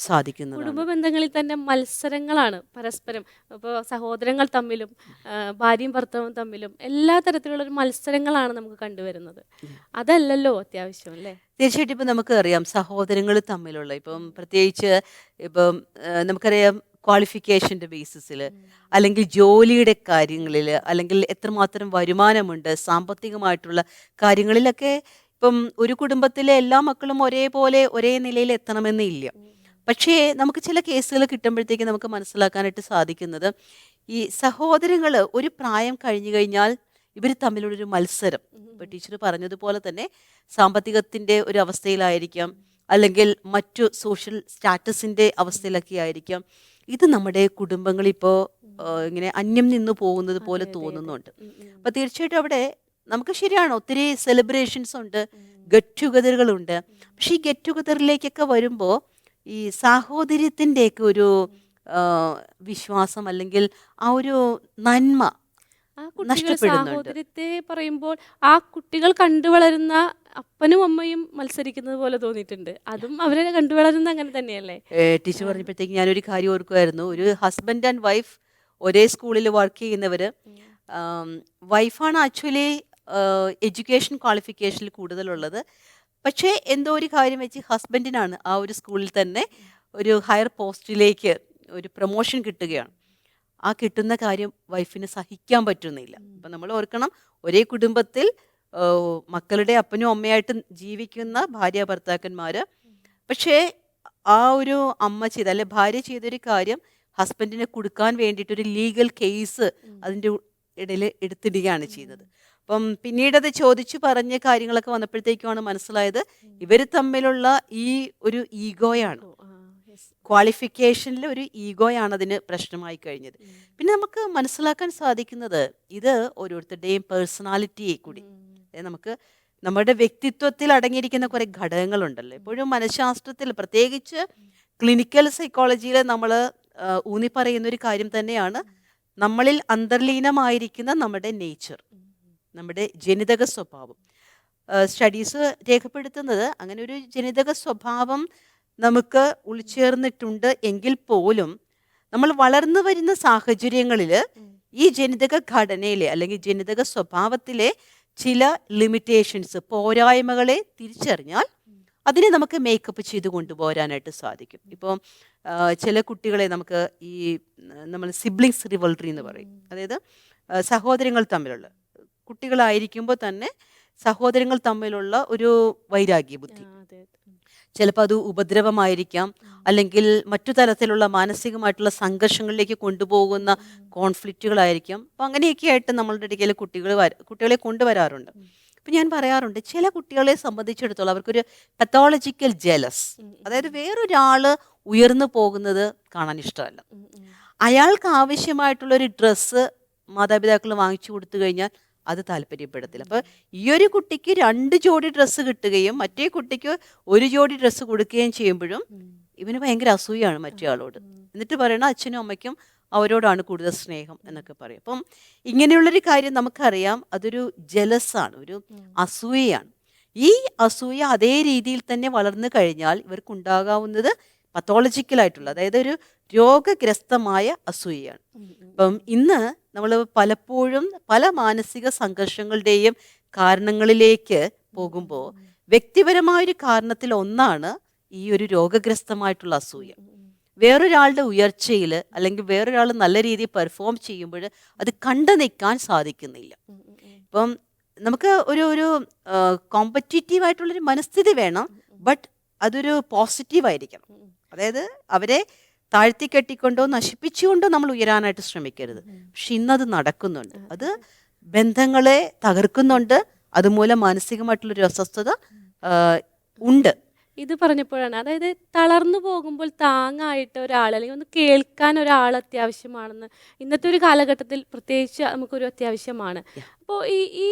സാധിക്കുന്നതാണ്. കുടുംബ ബന്ധങ്ങളിൽ തന്നെ മത്സരങ്ങളാണ് പരസ്പരം. ഇപ്പോൾ സഹോദരങ്ങൾ തമ്മിലും ഭാര്യയും ഭർത്താവും തമ്മിലും എല്ലാ തരത്തിലുള്ള ഒരു മത്സരങ്ങളാണ് നമുക്ക് കണ്ടുവരുന്നത്. അതല്ലല്ലോ അത്യാവശ്യം അല്ലേ? തീർച്ചയായിട്ടും ഇപ്പം നമുക്ക് അറിയാം സഹോദരങ്ങൾ തമ്മിലുള്ള ഇപ്പം പ്രത്യേകിച്ച് ഇപ്പം നമുക്കറിയാം ക്വാളിഫിക്കേഷൻ്റെ ബേസിസിൽ അല്ലെങ്കിൽ ജോലിയുടെ കാര്യങ്ങളിൽ അല്ലെങ്കിൽ എത്രമാത്രം വരുമാനമുണ്ട് സാമ്പത്തികമായിട്ടുള്ള കാര്യങ്ങളിലൊക്കെ ഇപ്പം ഒരു കുടുംബത്തിലെ എല്ലാ മക്കളും ഒരേപോലെ ഒരേ നിലയിൽ എത്തണമെന്നില്ല. പക്ഷേ നമുക്ക് ചില കേസുകൾ കിട്ടുമ്പോഴത്തേക്ക് നമുക്ക് മനസ്സിലാക്കാനായിട്ട് സാധിക്കുന്നത് ഈ സഹോദരങ്ങൾ ഒരു പ്രായം കഴിഞ്ഞു കഴിഞ്ഞാൽ ഇവർ തമ്മിലുള്ളൊരു മത്സരം, ഇപ്പോൾ ടീച്ചർ പറഞ്ഞതുപോലെ തന്നെ സാമ്പത്തികത്തിൻ്റെ ഒരു അവസ്ഥയിലായിരിക്കാം, അല്ലെങ്കിൽ മറ്റു സോഷ്യൽ സ്റ്റാറ്റസിൻ്റെ അവസ്ഥയിലൊക്കെ ആയിരിക്കാം. ഇത് നമ്മുടെ കുടുംബങ്ങളിപ്പോൾ ഇങ്ങനെ അന്യം നിന്ന് പോകുന്നത് പോലെ തോന്നുന്നുണ്ട്. അപ്പം തീർച്ചയായിട്ടും അവിടെ നമുക്ക് ശരിയാണ് ഒത്തിരി സെലിബ്രേഷൻസ് ഉണ്ട്, ഗെറ്റ് ടുഗദറുകളുണ്ട്. പക്ഷേ ഈ ഗെറ്റ് ടുഗദറിലേക്കൊക്കെ വരുമ്പോൾ ഈ സാഹോദര്യത്തിൻ്റെയൊക്കെ ഒരു വിശ്വാസം അല്ലെങ്കിൽ ആ ഒരു നന്മ ആ കുട്ടികൾ സാഹോദര്യത്തെ പറയുമ്പോൾ ആ കുട്ടികൾ കണ്ടുവളരുന്ന അപ്പനും അമ്മയും മത്സരിക്കുന്നത് പോലെ തോന്നിയിട്ടുണ്ട്. അതും അവരെ കണ്ടുവളരുന്ന അങ്ങനെ തന്നെയല്ലേ? ടീച്ചർ പറഞ്ഞപ്പോഴത്തേക്ക് ഞാനൊരു കാര്യം ഓർക്കുമായിരുന്നു. ഒരു ഹസ്ബൻഡ് ആൻഡ് വൈഫ് ഒരേ സ്കൂളിൽ വർക്ക് ചെയ്യുന്നവർ, വൈഫാണ് ആക്ച്വലി എഡ്യൂക്കേഷൻ ക്വാളിഫിക്കേഷനിൽ കൂടുതലുള്ളത്. പക്ഷേ എന്തോ ഒരു കാര്യം വെച്ച് ഹസ്ബൻഡിനാണ് ആ ഒരു സ്കൂളിൽ തന്നെ ഒരു ഹയർ പോസ്റ്റിലേക്ക് ഒരു പ്രൊമോഷൻ കിട്ടുകയാണ്. ആ കിട്ടുന്ന കാര്യം വൈഫിന് സഹിക്കാൻ പറ്റുന്നില്ല. അപ്പം നമ്മൾ ഓർക്കണം, ഒരേ കുടുംബത്തിൽ മക്കളുടെ അപ്പനും അമ്മയായിട്ട് ജീവിക്കുന്ന ഭാര്യ ഭർത്താക്കന്മാർ, പക്ഷേ ആ ഒരു അമ്മ ചെയ്ത അല്ലെ ഭാര്യ ചെയ്തൊരു കാര്യം ഹസ്ബൻഡിനെ കൊടുക്കാൻ വേണ്ടിയിട്ടൊരു ലീഗൽ കേസ് അതിൻ്റെ ഇടയിൽ എടുത്തിടുകയാണ് ചെയ്തത്. അപ്പം പിന്നീടത് ചോദിച്ചു പറഞ്ഞ കാര്യങ്ങളൊക്കെ വന്നപ്പോഴത്തേക്കുമാണ് മനസ്സിലായത് ഇവർ തമ്മിലുള്ള ഈ ഒരു ഈഗോയാണ്, ക്വാളിഫിക്കേഷനിൽ ഒരു ഈഗോയാണ് അതിന് പ്രശ്നമായി കഴിഞ്ഞത്. പിന്നെ നമുക്ക് മനസ്സിലാക്കാൻ സാധിക്കുന്നത് ഇത് ഓരോരുത്തരുടെയും പേഴ്സണാലിറ്റിയെ കൂടി നമുക്ക് നമ്മുടെ വ്യക്തിത്വത്തിൽ അടങ്ങിയിരിക്കുന്ന കുറേ ഘടകങ്ങളുണ്ടല്ലോ. എപ്പോഴും മനഃശാസ്ത്രത്തിൽ പ്രത്യേകിച്ച് ക്ലിനിക്കൽ സൈക്കോളജിയിൽ നമ്മൾ ഊന്നി പറയുന്ന ഒരു കാര്യം തന്നെയാണ് നമ്മളിൽ അന്തർലീനമായിരിക്കുന്ന നമ്മുടെ നേച്ചർ, നമ്മുടെ ജനിതക സ്വഭാവം. സ്റ്റഡീസ് രേഖപ്പെടുത്തുന്നത് അങ്ങനെ ഒരു ജനിതക സ്വഭാവം നമുക്ക് ഉൾച്ചേർന്നിട്ടുണ്ട് എങ്കിൽ പോലും നമ്മൾ വളർന്നു വരുന്ന സാഹചര്യങ്ങളിൽ ഈ ജനിതക ഘടനയിലെ അല്ലെങ്കിൽ ജനിതക സ്വഭാവത്തിലെ ചില ലിമിറ്റേഷൻസ്, പോരായ്മകളെ തിരിച്ചറിഞ്ഞാൽ അതിനെ നമുക്ക് മേക്കപ്പ് ചെയ്ത് കൊണ്ടുപോരാനായിട്ട് സാധിക്കും. ഇപ്പോൾ ചില കുട്ടികളെ നമുക്ക് ഈ നമ്മൾ സിബ്ലിങ്സ് റിവൾറി എന്ന് പറയും. അതായത് സഹോദരങ്ങൾ തമ്മിലുള്ള കുട്ടികളായിരിക്കുമ്പോൾ തന്നെ സഹോദരങ്ങൾ തമ്മിലുള്ള ഒരു വൈരാഗ്യ ബുദ്ധി, ചിലപ്പോൾ അത് ഉപദ്രവമായിരിക്കാം, അല്ലെങ്കിൽ മറ്റു തരത്തിലുള്ള മാനസികമായിട്ടുള്ള സംഘർഷങ്ങളിലേക്ക് കൊണ്ടുപോകുന്ന കോൺഫ്ലിക്റ്റുകളായിരിക്കാം. അപ്പം അങ്ങനെയൊക്കെ ആയിട്ട് നമ്മളുടെ ഇടയ്ക്ക് കുട്ടികളെ കൊണ്ടുവരാറുണ്ട്. അപ്പം ഞാൻ പറയാറുണ്ട്, ചില കുട്ടികളെ സംബന്ധിച്ചിടത്തോളം അവർക്കൊരു പത്തോളജിക്കൽ ജെലസ്, അതായത് വേറൊരാൾ ഉയർന്നു പോകുന്നത് കാണാൻ ഇഷ്ടമല്ല. അയാൾക്ക് ആവശ്യമായിട്ടുള്ളൊരു ഡ്രസ്സ് മാതാപിതാക്കൾ വാങ്ങിച്ചു കൊടുത്തു കഴിഞ്ഞാൽ അത് താല്പര്യപ്പെടത്തില്ല. അപ്പോൾ ഈ ഒരു കുട്ടിക്ക് 2 ജോഡി ഡ്രസ്സ് കിട്ടുകയും മറ്റേ കുട്ടിക്ക് 1 ജോഡി ഡ്രസ്സ് കൊടുക്കുകയും ചെയ്യുമ്പോഴും ഇവന് ഭയങ്കര അസൂയാണ് മറ്റേ ആളോട്. എന്നിട്ട് പറയണം അച്ഛനും അമ്മയ്ക്കും അവരോടാണ് കൂടുതൽ സ്നേഹം എന്നൊക്കെ പറയും. അപ്പം ഇങ്ങനെയുള്ളൊരു കാര്യം നമുക്കറിയാം, അതൊരു ജലസാണ്, ഒരു അസൂയയാണ്. ഈ അസൂയ അതേ രീതിയിൽ തന്നെ വളർന്നു കഴിഞ്ഞാൽ ഇവർക്കുണ്ടാകാവുന്നത് പത്തോളജിക്കലായിട്ടുള്ള, അതായത് ഒരു രോഗഗ്രസ്തമായ അസൂയയാണ്. അപ്പം ഇന്ന് നമ്മൾ പലപ്പോഴും പല മാനസിക സംഘർഷങ്ങളുടെയും കാരണങ്ങളിലേക്ക് പോകുമ്പോൾ വ്യക്തിപരമായൊരു കാരണത്തിൽ ഒന്നാണ് ഈ ഒരു രോഗഗ്രസ്തമായിട്ടുള്ള അസൂയ. വേറൊരാളുടെ ഉയർച്ചയിൽ അല്ലെങ്കിൽ വേറൊരാൾ നല്ല രീതിയിൽ പെർഫോം ചെയ്യുമ്പോൾ അത് കണ്ടു നിൽക്കാൻ സാധിക്കുന്നില്ല. ഇപ്പം നമുക്ക് ഒരു കോമ്പറ്റീറ്റീവ് ആയിട്ടുള്ളൊരു മനസ്ഥിതി വേണം, ബട്ട് അതൊരു പോസിറ്റീവായിരിക്കണം. അതായത് അവരെ താഴ്ത്തി കെട്ടിക്കൊണ്ടോ നശിപ്പിച്ചുകൊണ്ടോ നമ്മൾ ഉയരാനായിട്ട് ശ്രമിക്കരുത്. പക്ഷെ ഇന്നത് നടക്കുന്നുണ്ട്, അത് ബന്ധങ്ങളെ തകർക്കുന്നുണ്ട്, അതുമൂലം മാനസികമായിട്ടുള്ളൊരു അസ്വസ്ഥത ഉണ്ട്. ഇത് പറഞ്ഞപ്പോഴാണ്, അതായത് തളർന്നു പോകുമ്പോൾ താങ്ങായിട്ട് ഒരാൾ അല്ലെങ്കിൽ ഒന്ന് കേൾക്കാൻ ഒരാൾ അത്യാവശ്യമാണെന്ന് ഇന്നത്തെ ഒരു കാലഘട്ടത്തിൽ പ്രത്യേകിച്ച് നമുക്കൊരു അത്യാവശ്യമാണ്. അപ്പോൾ ഈ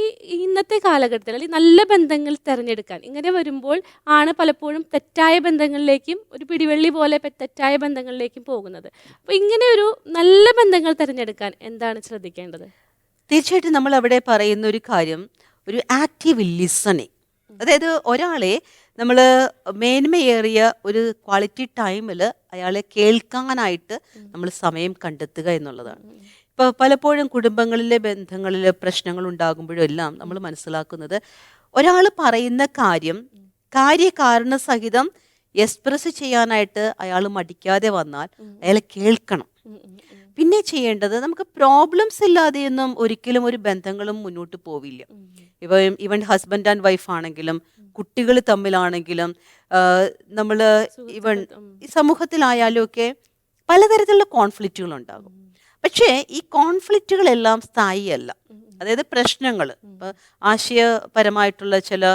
ഇന്നത്തെ കാലഘട്ടത്തിൽ അല്ലെങ്കിൽ നല്ല ബന്ധങ്ങൾ തിരഞ്ഞെടുക്കാൻ ഇങ്ങനെ വരുമ്പോൾ ആണ് പലപ്പോഴും തെറ്റായ ബന്ധങ്ങളിലേക്കും ഒരു പിടിവള്ളി പോലെ തെറ്റായ ബന്ധങ്ങളിലേക്കും പോകുന്നത്. അപ്പോൾ ഇങ്ങനെ ഒരു നല്ല ബന്ധങ്ങൾ തിരഞ്ഞെടുക്കാൻ എന്താണ് ശ്രദ്ധിക്കേണ്ടത്? തീർച്ചയായിട്ടും നമ്മൾ അവിടെ പറയുന്ന ഒരു കാര്യം ഒരു ആക്റ്റീവ് ലിസണിങ്. അതായത് ഒരാളെ നമ്മൾ മേന്മയേറിയ ഒരു ക്വാളിറ്റി ടൈമിൽ അയാളെ കേൾക്കാനായിട്ട് നമ്മൾ സമയം കണ്ടെത്തുക എന്നുള്ളതാണ്. ഇപ്പോൾ പലപ്പോഴും കുടുംബങ്ങളിലെ ബന്ധങ്ങളിൽ പ്രശ്നങ്ങൾ ഉണ്ടാകുമ്പോഴും എല്ലാം നമ്മൾ മനസ്സിലാക്കുന്നത് ഒരാൾ പറയുന്ന കാര്യം കാര്യകാരണ സഹിതം എക്സ്പ്രസ് ചെയ്യാനായിട്ട് അയാൾ മടിക്കാതെ വന്നാൽ അയാളെ കേൾക്കണം. പിന്നെ ചെയ്യേണ്ടത്, നമുക്ക് പ്രോബ്ലംസ് ഇല്ലാതെയൊന്നും ഒരിക്കലും ഒരു ബന്ധങ്ങളും മുന്നോട്ട് പോവില്ല. ഇപ്പം ഈവൻ ഹസ്ബൻഡ് ആൻഡ് വൈഫ് ആണെങ്കിലും കുട്ടികൾ തമ്മിലാണെങ്കിലും നമ്മൾ ഈവൻ ഈ സമൂഹത്തിലായാലും ഒക്കെ പലതരത്തിലുള്ള കോൺഫ്ലിക്റ്റുകൾ ഉണ്ടാകും. പക്ഷേ ഈ കോൺഫ്ലിക്റ്റുകളെല്ലാം സ്ഥായിയല്ല. അതായത് പ്രശ്നങ്ങൾ ഇപ്പം ആശയപരമായിട്ടുള്ള ചില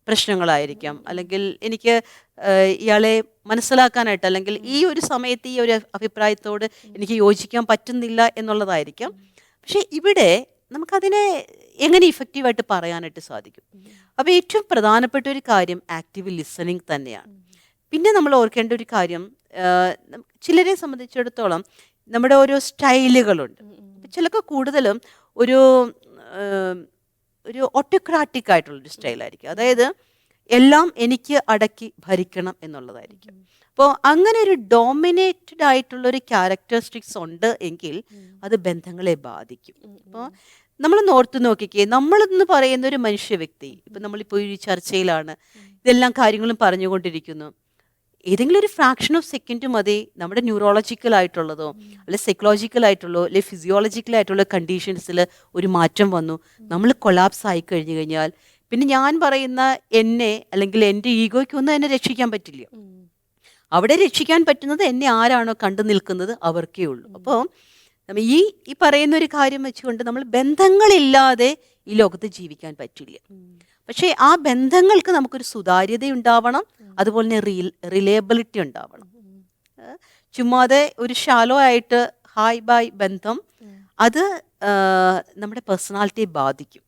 പ്രശ്നങ്ങളായിരിക്കാം, അല്ലെങ്കിൽ എനിക്ക് ഇയാളെ മനസ്സിലാക്കാനായിട്ട് അല്ലെങ്കിൽ ഈ ഒരു സമയത്ത് ഈ ഒരു അഭിപ്രായത്തോട് എനിക്ക് യോജിക്കാൻ പറ്റുന്നില്ല എന്നുള്ളതായിരിക്കാം. പക്ഷെ ഇവിടെ നമുക്കതിനെ എങ്ങനെ ഇഫക്റ്റീവായിട്ട് പറയാനായിട്ട് സാധിക്കും? അപ്പോൾ ഏറ്റവും പ്രധാനപ്പെട്ട ഒരു കാര്യം ആക്റ്റീവ് ലിസണിങ് തന്നെയാണ്. പിന്നെ നമ്മൾ ഓർക്കേണ്ട ഒരു കാര്യം, ചിലരെ സംബന്ധിച്ചിടത്തോളം നമ്മുടെ ഓരോ സ്റ്റൈലുകളുണ്ട്. ചിലർക്ക് കൂടുതലും ഒരു ഓട്ടോക്രാറ്റിക് ആയിട്ടുള്ളൊരു സ്റ്റൈലായിരിക്കും. അതായത് എല്ലാം എനിക്ക് അടക്കി ഭരിക്കണം എന്നുള്ളതായിരിക്കും. അപ്പോൾ അങ്ങനെ ഒരു ഡോമിനേറ്റഡ് ആയിട്ടുള്ളൊരു ക്യാരക്ടറിസ്റ്റിക്സ് ഉണ്ട് എങ്കിൽ അത് ബന്ധങ്ങളെ ബാധിക്കും. അപ്പോൾ നമ്മളൊന്ന് ഓർത്ത് നോക്കിക്കേ, നമ്മളെന്ന് പറയുന്ന ഒരു മനുഷ്യ വ്യക്തി, ഇപ്പം നമ്മളിപ്പോൾ ഈ ചർച്ചയിലാണ്, ഇതെല്ലാം കാര്യങ്ങളും പറഞ്ഞുകൊണ്ടിരിക്കുന്നു. ഏതെങ്കിലും ഒരു ഫ്രാക്ഷൻ ഓഫ് സെക്കൻഡ് മതി നമ്മുടെ ന്യൂറോളജിക്കൽ ആയിട്ടുള്ളതോ അല്ലെ സൈക്കോളജിക്കൽ ആയിട്ടുള്ളോ അല്ലെ ഫിസിയോളജിക്കൽ ആയിട്ടുള്ള കണ്ടീഷൻസിൽ ഒരു മാറ്റം വന്നു, നമ്മൾ കൊളാപ്സ് ആയി കഴിഞ്ഞു കഴിഞ്ഞാൽ പിന്നെ ഞാൻ പറയുന്ന എന്നെ അല്ലെങ്കിൽ എൻ്റെ ഈഗോയ്ക്കൊന്നും എന്നെ രക്ഷിക്കാൻ പറ്റില്ല. അവിടെ രക്ഷിക്കാൻ പറ്റുന്നത് എന്നെ ആരാണോ കണ്ടു നിൽക്കുന്നത് അവർക്കേ ഉള്ളൂ. അപ്പോൾ ഈ പറയുന്ന ഒരു കാര്യം വെച്ചുകൊണ്ട് നമ്മൾ ബന്ധങ്ങളില്ലാതെ ഈ ലോകത്ത് ജീവിക്കാൻ പറ്റില്ല. പക്ഷേ ആ ബന്ധങ്ങൾക്ക് നമുക്കൊരു സുതാര്യത ഉണ്ടാവണം, അതുപോലെ തന്നെ റിലയബിലിറ്റി ഉണ്ടാവണം. ചുമ്മാതെ ഒരു ഷാലോ ആയിട്ട് ഹായ് ബായ് ബന്ധം അത് നമ്മുടെ പേഴ്സണാലിറ്റിയെ ബാധിക്കും.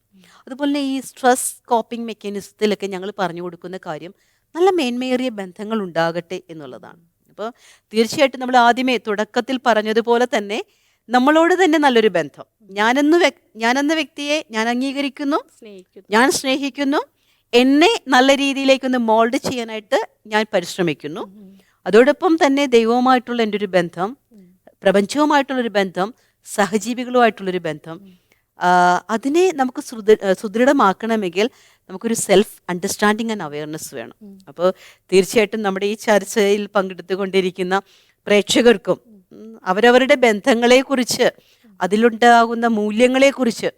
അതുപോലെ തന്നെ ഈ സ്ട്രെസ് കോപ്പിംഗ് മെക്കാനിസത്തിലൊക്കെ ഞങ്ങൾ പറഞ്ഞു കൊടുക്കുന്ന കാര്യം നല്ല മേന്മയേറിയ ബന്ധങ്ങൾ ഉണ്ടാകട്ടെ എന്നുള്ളതാണ്. അപ്പോൾ തീർച്ചയായിട്ടും നമ്മൾ ആദ്യമേ തുടക്കത്തിൽ പറഞ്ഞതുപോലെ തന്നെ നമ്മളോട് തന്നെ നല്ലൊരു ബന്ധം, ഞാനെന്ന വ്യക്തിയെ ഞാൻ അംഗീകരിക്കുന്നു, ഞാൻ സ്നേഹിക്കുന്നു, എന്നെ നല്ല രീതിയിലേക്കൊന്ന് മോൾഡ് ചെയ്യാനായിട്ട് ഞാൻ പരിശ്രമിക്കുന്നു. അതോടൊപ്പം തന്നെ ദൈവവുമായിട്ടുള്ള എൻ്റെ ഒരു ബന്ധം, പ്രപഞ്ചവുമായിട്ടുള്ളൊരു ബന്ധം, സഹജീവികളുമായിട്ടുള്ളൊരു ബന്ധം, അതിനെ നമുക്ക് സുദൃഢമാക്കണമെങ്കിൽ നമുക്കൊരു സെൽഫ് അണ്ടർസ്റ്റാൻഡിങ് ആൻഡ് അവയർനെസ് വേണം. അപ്പോൾ തീർച്ചയായിട്ടും നമ്മുടെ ഈ ചർച്ചയിൽ പങ്കെടുത്തുകൊണ്ടിരിക്കുന്ന പ്രേക്ഷകർക്കും അവരവരുടെ ബന്ധങ്ങളെക്കുറിച്ച്, അതിലുണ്ടാകുന്ന മൂല്യങ്ങളെക്കുറിച്ച്,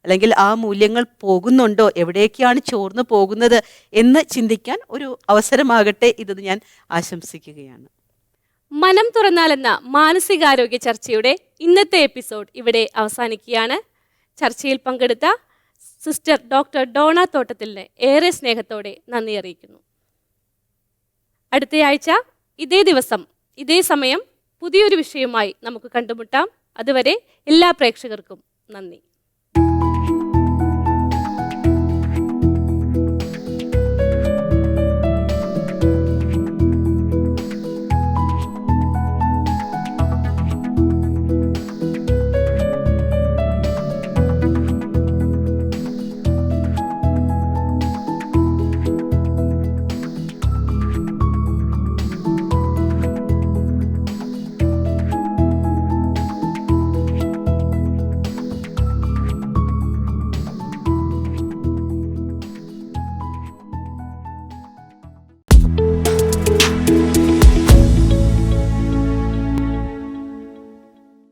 അല്ലെങ്കിൽ ആ മൂല്യങ്ങൾ പോകുന്നുണ്ടോ, എവിടേക്കാണ് ചോർന്നു പോകുന്നത് എന്ന് ചിന്തിക്കാൻ ഒരു അവസരമാകട്ടെ ഇതെന്ന് ഞാൻ ആശംസിക്കുകയാണ്. മനം തുറന്നാലെന്ന മാനസികാരോഗ്യ ചർച്ചയുടെ ഇന്നത്തെ എപ്പിസോഡ് ഇവിടെ അവസാനിക്കുകയാണ്. ചർച്ചയിൽ പങ്കെടുത്ത സിസ്റ്റർ ഡോക്ടർ ഡോണ തോട്ടത്തിലിനെ ഏറെ സ്നേഹത്തോടെ നന്ദി അറിയിക്കുന്നു. അടുത്തയാഴ്ച ഇതേ ദിവസം ഇതേ സമയം പുതിയൊരു വിഷയവുമായി നമുക്ക് കണ്ടുമുട്ടാം. അതുവരെ എല്ലാ പ്രേക്ഷകർക്കും നന്ദി.